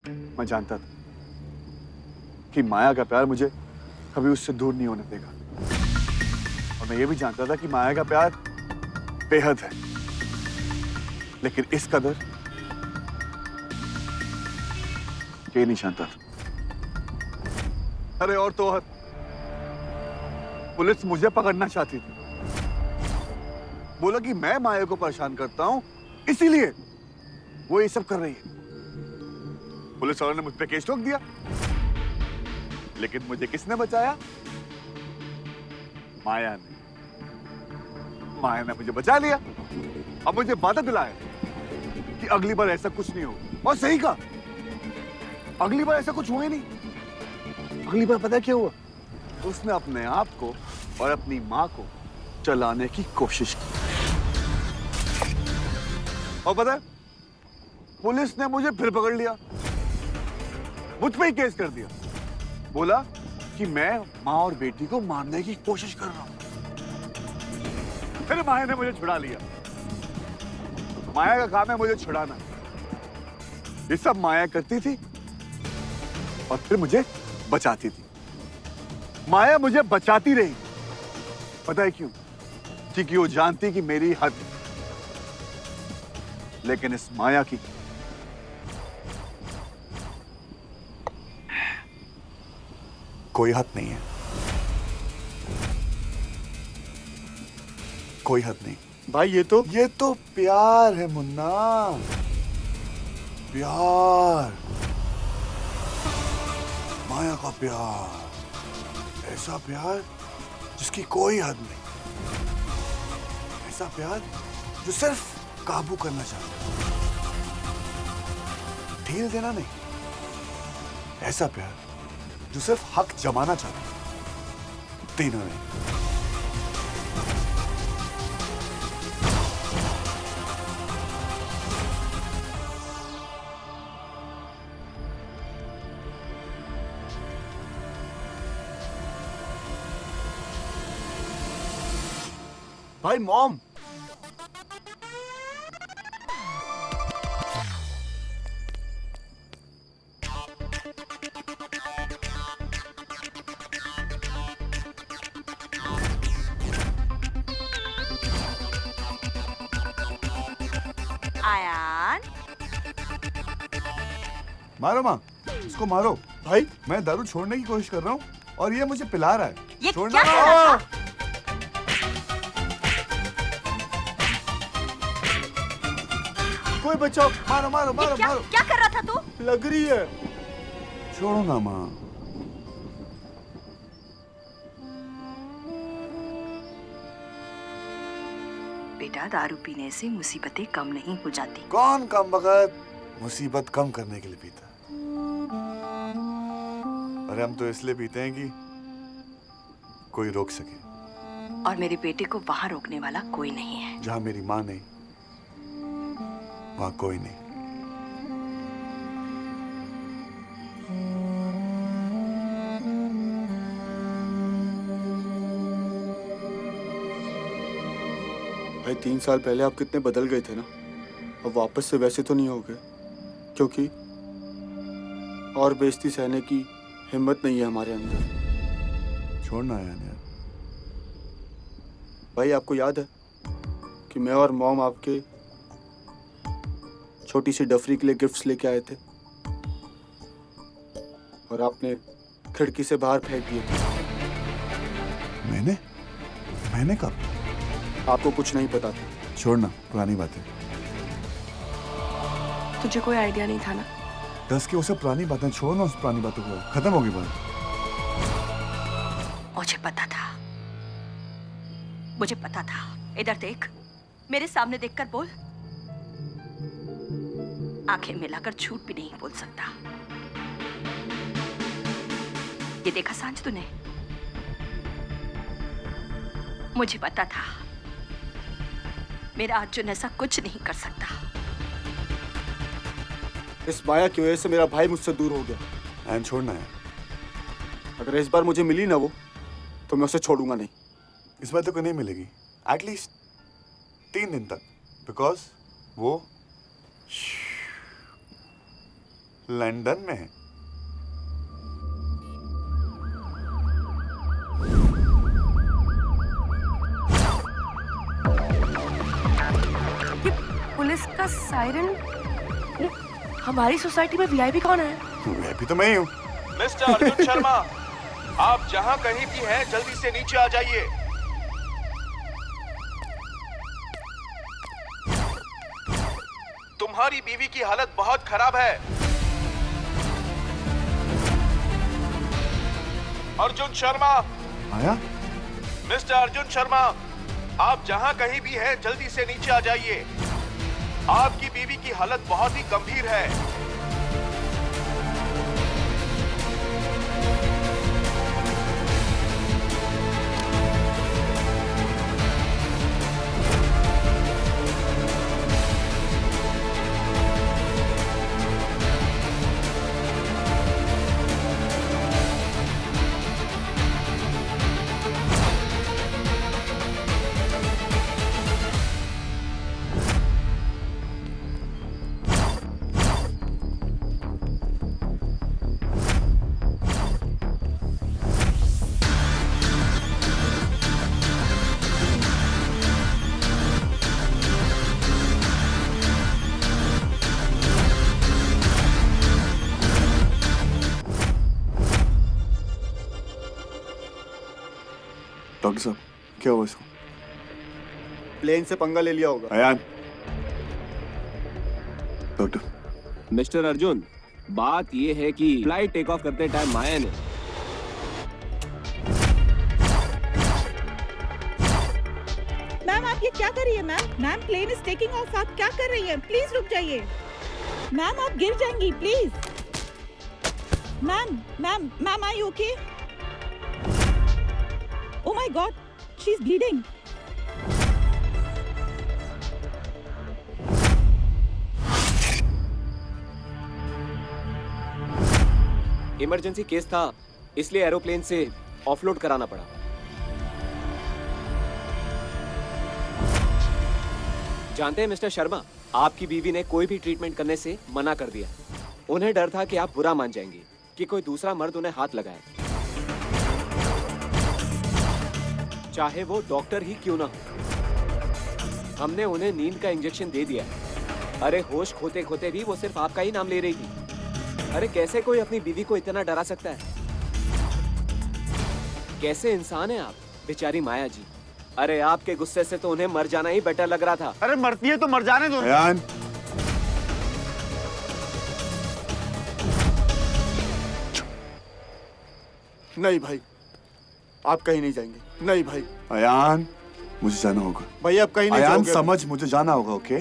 मैं जानता था कि माया का प्यार मुझे कभी उससे दूर नहीं होने देगा, और मैं ये भी जानता था कि माया का प्यार बेहद है, लेकिन इस कदर ये नहीं जानता था। अरे और तो और पुलिस मुझे पकड़ना चाहती थी। बोला कि मैं माया को परेशान करता हूं, इसीलिए वो ये सब कर रही है। पुलिस वालों ने मुझ पे केस ठोक दिया, लेकिन मुझे किसने बचाया? माया ने। माया ने मुझे बचा लिया। अब मुझे वादा दिलाया कि अगली बार ऐसा कुछ नहीं होगा। और सही कहा, अगली बार ऐसा कुछ हुआ ही नहीं। अगली बार पता क्या हुआ? उसने अपने आप को और अपनी मां को चलाने की कोशिश की, और पता है पुलिस ने मुझे फिर पकड़ लिया, मुझ पे ही केस कर दिया। बोला कि मैं मां और बेटी को मारने की कोशिश कर रहा हूं। फिर माया ने मुझे छुड़ा लिया। माया का काम है मुझे छुड़ाना। ये सब माया करती थी और फिर मुझे बचाती थी। माया मुझे बचाती रही। पता है क्यों? क्योंकि वो जानती कि मेरी हद है, लेकिन इस माया की कोई हद नहीं है। कोई हद नहीं। भाई ये तो प्यार है मुन्ना, प्यार। माया का प्यार, ऐसा प्यार जिसकी कोई हद नहीं। ऐसा प्यार जो सिर्फ काबू करना चाहता है, ढील देना नहीं। ऐसा प्यार जो सिर्फ हक जमाना चाहता है, देना नहीं। भाई मॉम, आयान, मारो माँ, इसको मारो। भाई मैं दारू छोड़ने की कोशिश कर रहा हूँ और ये मुझे पिला रहा है। ये छोड़ना क्या नहीं। कर रहा था? कोई बचाओ। मारो मारो ये मारो मारो। क्या कर रहा था तू? लग रही है। छोड़ो ना माँ। बेटा, दारू पीने से मुसीबतें कम नहीं हो जाती। कौन कम वक्त मुसीबत कम करने के लिए पीता है? अरे हम तो इसलिए पीते हैं कि कोई रोक सके। और मेरे बेटे को वहां रोकने वाला कोई नहीं है। जहां मेरी माँ नहीं, वहां कोई नहीं। भाई 3 साल पहले आप कितने बदल गए थे ना, अब वापस से वैसे तो नहीं हो गए, क्योंकि और बेइज्जती सहने की हिम्मत नहीं है हमारे अंदर। छोड़ना है यार। भाई आपको याद है कि मैं और मॉम आपके छोटी सी डफरी के लिए गिफ्ट्स लेके आए थे और आपने खिड़की से बाहर फेंक दिए थे। मैंने कब? आपको कुछ नहीं पता था। छोड़ना, पुरानी बातें। तुझे कोई आइडिया नहीं था ना? दस की वो सब पुरानी बातें छोड़ना, उस पुरानी बातों को। खत्म होगी बात। मुझे पता था, मुझे पता था। इधर देख, मेरे सामने देखकर बोल। आंखें मिलाकर झूठ भी नहीं बोल सकता। ये देखा सांझ तूने? मुझे पता था मेरा अर्जुन ऐसा कुछ नहीं कर सकता। इस माया की वजह से मेरा भाई मुझसे दूर हो गया। एंड छोड़ना है। अगर इस बार मुझे मिली ना वो, तो मैं उसे छोड़ूंगा नहीं। इस बात को नहीं मिलेगी, एटलीस्ट 3 दिन तक, बिकॉज वो लंदन में है। पुलिस का सायरन। हमारी सोसाइटी में वीआईपी कौन है? मैं भी तो मैं ही हूँ। मिस्टर अर्जुन शर्मा, आप जहां कहीं भी हैं जल्दी से नीचे आ जाइए। तुम्हारी बीवी की हालत बहुत खराब है। अर्जुन शर्मा, आया? मिस्टर अर्जुन शर्मा, आप जहां कहीं भी हैं जल्दी से नीचे आ जाइए। आपकी बीवी की हालत बहुत ही गंभीर है। डॉक्टर साहब, क्या हुआ इसको? प्लेन से पंगा ले लिया होगा। अयान। डॉक्टर। मिस्टर अर्जुन, बात ये है कि फ्लाइट टेक ऑफ करते टाइम माया ने मैम आप ये क्या कर रही है ma'am? Ma'am plane is taking off, आप क्या कर रही हैं? प्लीज रुक जाइए मैम, आप गिर जाएंगी please. Ma'am ma'am ma'am are you okay? Oh my god, she is bleeding. Emergency case था, इसलिए एरोप्लेन से ऑफलोड कराना पड़ा। जानते हैं मिस्टर शर्मा, आपकी बीवी ने कोई भी ट्रीटमेंट करने से मना कर दिया। उन्हें डर था कि आप बुरा मान जाएंगे कि कोई दूसरा मर्द उन्हें हाथ लगाए, चाहे वो डॉक्टर ही क्यों ना हो। हमने उन्हें नींद का इंजेक्शन दे दिया। अरे होश खोते खोते भी वो सिर्फ आपका ही नाम ले रही थी। अरे कैसे कोई अपनी बीवी को इतना डरा सकता है? कैसे इंसान है आप, बेचारी माया जी। अरे आपके गुस्से से तो उन्हें मर जाना ही बेटर लग रहा था। अरे मरती है तो मर जाने दो। अयान। नहीं भाई, आप कहीं नहीं जाएंगे। नहीं भाई। अयान, मुझे जाना होगा। भाई आप कहीं नहीं अयान जाओगे। समझ, मुझे जाना होगा। ओके?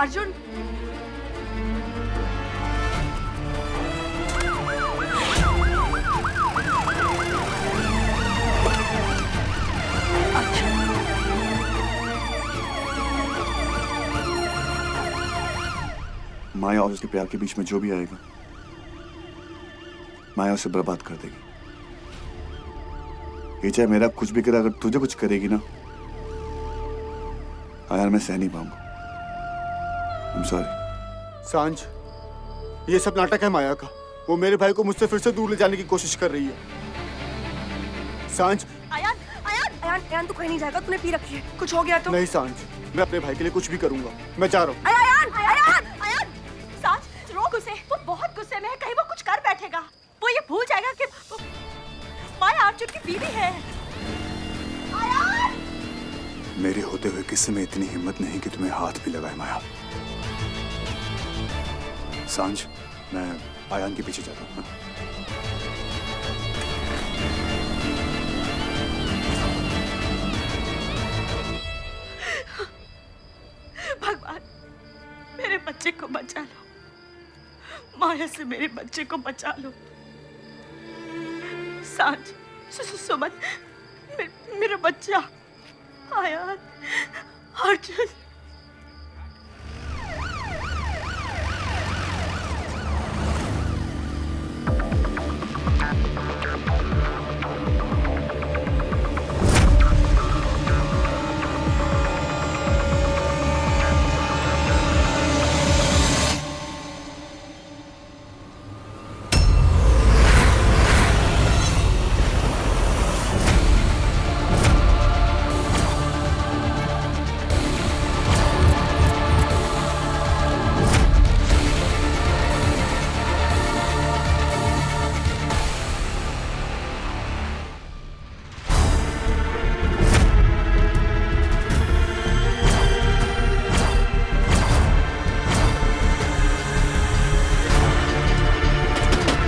अर्जुन, माया और उसके प्यार के बीच में जो भी आएगा, माया उसे बर्बाद कर देगी। ये चाहे मेरा कुछ भी करे, अगर तुझे कुछ करेगी ना अयान, मैं सह नहीं पाऊंगा। I'm sorry। सांझ, ये सब नाटक है माया का। वो मेरे भाई को मुझसे फिर से दूर ले जाने की कोशिश कर रही है। सांझ। अयान, अयान, अयान, अयान तू कहीं नहीं जाएगा, तूने पी रखी है। कुछ हो गया तो? नहीं सांझ, मैं अपने भाई के लिए कुछ भी करूंगा। मैं जा रहा हूँ। अयान, अयान, अयान, सांझ रोक उसे, वो बहुत गुस्से में है, कहीं वो कुछ कर बैठेगा। वो ये भूल जाएगा कि माया अर्जुन की बीवी है। अयान! मेरे होते हुए किसी में इतनी हिम्मत नहीं कि तुम्हें हाथ भी लगाए माया। सांझ, मैं अयान के पीछे जाता हूँ। भगवान, मेरे बच्चे को बचा लो। माया से मेरे बच्चे को बचा लो। सांझ, सुमन, मेरा बच्चा अयान, अर्जुन।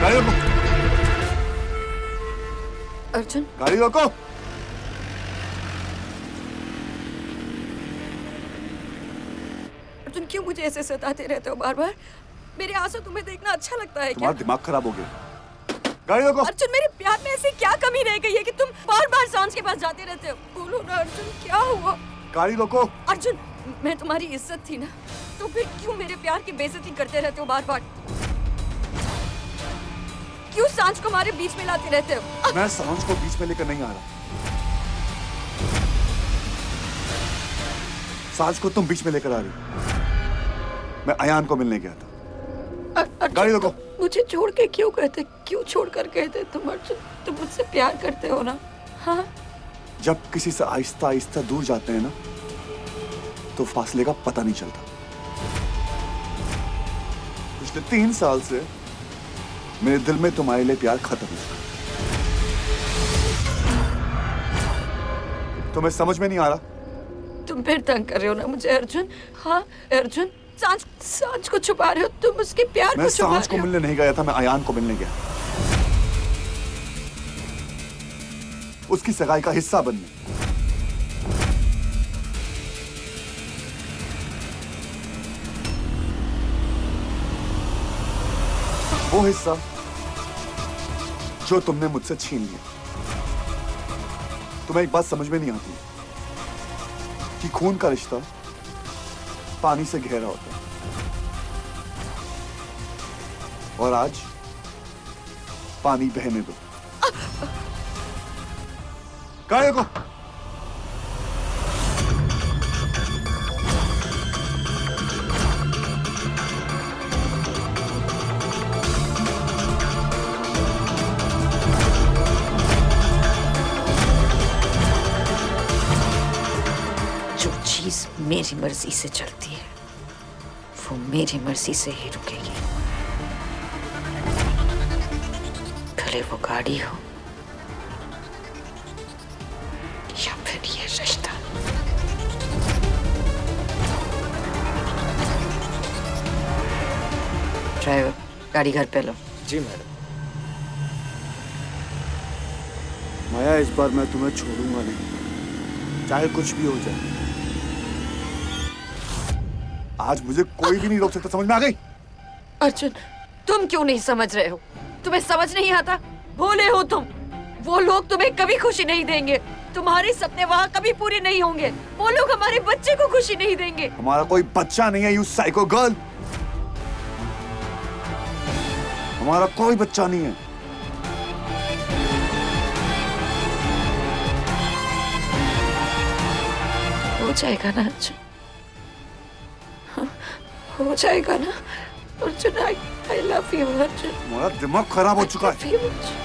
गाड़ी रोको, अर्जुन, गाड़ी रोको। अर्जुन क्यों मुझे ऐसे सताते रहते हो बार बार? मेरे आंसू तुम्हें देखना अच्छा लगता है क्या? तुम्हारा दिमाग खराब हो गया। गाड़ी रोको। अर्जुन, मेरे प्यार में ऐसी क्या कमी रह गई है कि तुम बार बार सांस के पास जाते रहते हो? बोलो ना अर्जुन, क्या हुआ? गाड़ी रोको। अर्जुन, मैं तुम्हारी इज्जत थी ना, तो फिर क्यों मेरे प्यार की बेइज्जती करते रहते हो बार बार? क्यों सांझ को हमारे बीच में लाते रहते हो? मैं सांझ को बीच में लेकर नहीं आ रहा। सांझ को तुम बीच में लेकर आ रही हो। मैं अयान को मिलने गया था। गाड़ी रोको। मुझे छोड़ के क्यों कहते? क्यों छोड़ कर कहते तुम अर्जुन? तुम मुझसे प्यार करते हो ना? हाँ? जब किसी से आहिस्ता आहिस्ता दूर जाते हैं ना, तो फासले का पता नहीं चलता। पिछले 3 साल से मेरे दिल में तुम्हारे लिए प्यार खत्म है। तुम्हें समझ में नहीं आ रहा? तुम फिर तंग कर रहे हो ना मुझे अर्जुन? हाँ अर्जुन, सांझ को छुपा रहे हो तुम, उसके प्यार मैं को छुपा सांझ को रहे हो। मिलने नहीं गया था, मैं अयान को मिलने गया। उसकी सगाई का हिस्सा बनने। वो हिस्सा जो तुमने मुझसे छीन लिया। तुम्हें एक बात समझ में नहीं आती कि खून का रिश्ता पानी से गहरा होता है, और आज पानी बहने दो। गाड़ी को। जो चीज मेरी मर्जी से चलती है वो मेरी मर्जी से ही रुकेगी, भले वो गाड़ी हो या फिर ये रिश्ता। ड्राइवर, गाड़ी घर पे लो। जी मैडम। माया, इस बार मैं तुम्हें छोड़ूंगा नहीं, चाहे कुछ भी हो जाए। आज मुझे कोई भी नहीं रोक सकता, समझ में आ गई? अर्जुन, तुम क्यों नहीं समझ रहे हो? तुम्हें समझ नहीं आता? भोले हो तुम। वो लोग तुम्हें कभी खुशी नहीं देंगे, तुम्हारे सपने वहाँ कभी पूरे नहीं होंगे। वो लोग हमारे बच्चे को खुशी नहीं देंगे। हमारा कोई बच्चा नहीं है, यू साइको गर्ल। हमारा कोई बच्चा नहीं है। हो जाएगा ना अर्जुन? हाँ, हो जाएगा ना Arjun? I love you Arjun. हमारा दिमाग खराब हो चुका है। I love you, Arjun.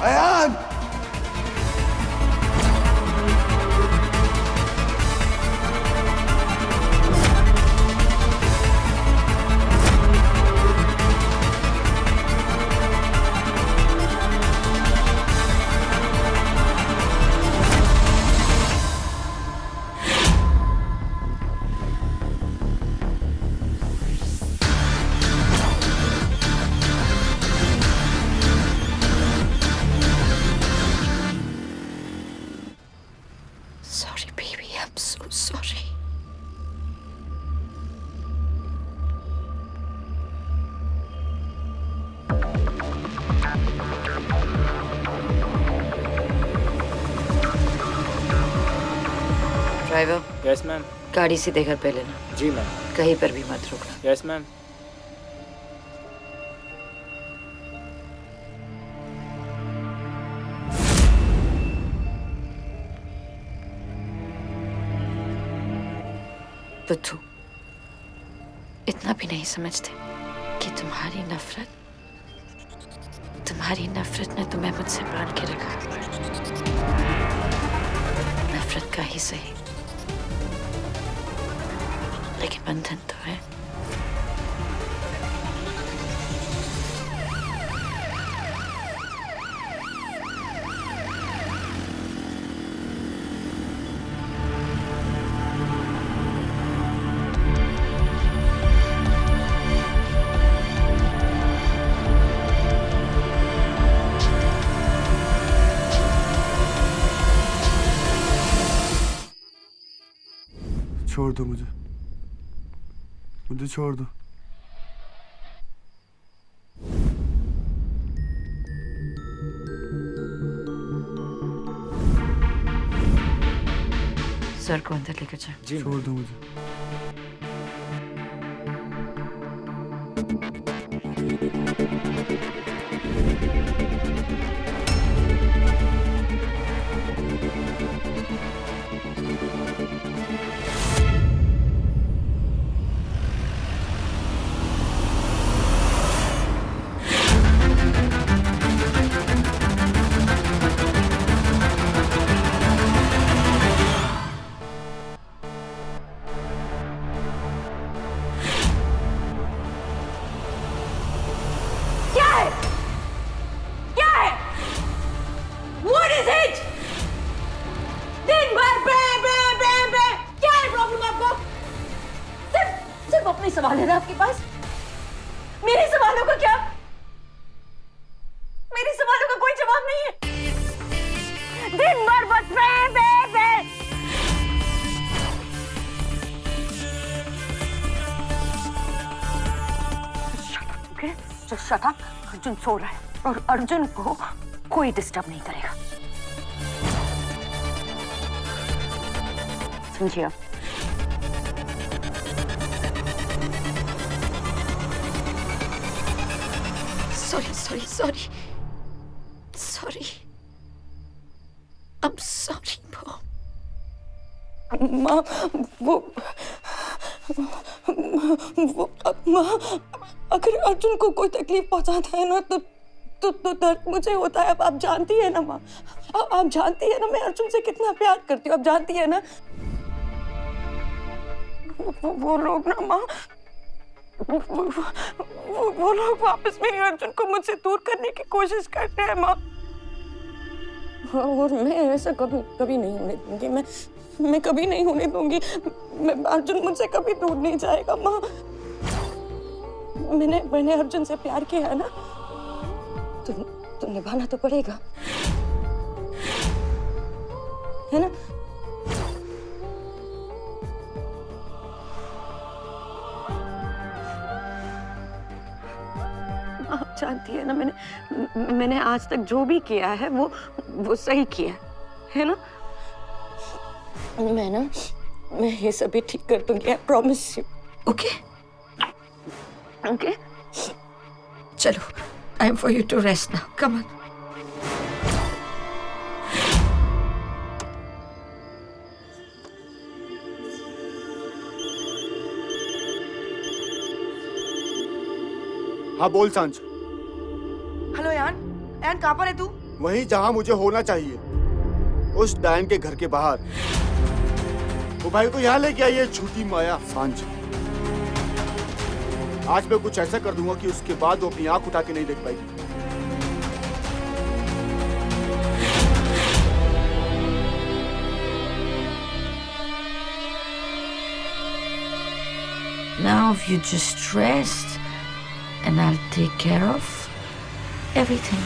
Ayaan! Sorry, baby. I'm so sorry. Driver, yes ma'am. गाड़ी सीधे घर पे लेना, जी मैम। कहीं पर भी मत रुकना। Yes ma'am. बुद्धू, इतना भी नहीं समझते कि तुम्हारी नफरत ने तुम्हें मुझसे बांध के रखा। नफरत का ही सही, लेकिन बंधन तो है। छोड़ दो मुझे छोड़ दो। सर को अंदर लेकर जाओ। छोड़ दो मुझे। अपने सवाल है ना आपके पास? मेरे सवालों का क्या? मेरे सवालों का कोई जवाब नहीं है। दिन भर बस बे। Shut up. अर्जुन सो रहा है और अर्जुन को कोई डिस्टर्ब नहीं करेगा, समझिए आप? Sorry. I'm sorry, Mom. माँ वो माँ, अगर अर्जुन को कोई तकलीफ पहुंचाता है ना तो दर्द मुझे होता है। अब आप जानती है ना माँ, आप जानती है ना मैं अर्जुन से कितना प्यार करती हूँ। आप जानती है ना वो लोग ना माँ, वो लोग वापस में अर्जुन को मुझसे दूर करने की कोशिश कर रहे हैं माँ। और मैं ऐसा कभी नहीं होने दूंगी। मैं कभी नहीं होने दूंगी। अर्जुन मुझसे कभी दूर नहीं जाएगा माँ। मैंने अर्जुन से प्यार किया है ना, तो निभाना तो पड़ेगा, है ना? आप जानती है ना मैंने आज तक जो भी किया है वो सही किया है ना? मैं ये सभी ठीक कर दूंगी, आई प्रॉमिस यू। Okay? चलो, time for you to rest now. Come on. हाँ बोल सांझ। हेलो यान कहाँ पर है तू? वहीं जहां मुझे होना चाहिए, उस डायन के घर के बाहर। वो भाई को यहाँ लेके आई है झूठी माया सांझ। आज मैं कुछ ऐसा कर दूंगा कि उसके बाद वो अपनी आंख उठा के नहीं देख पाएगी। Now you just rest and I'll take care of everything.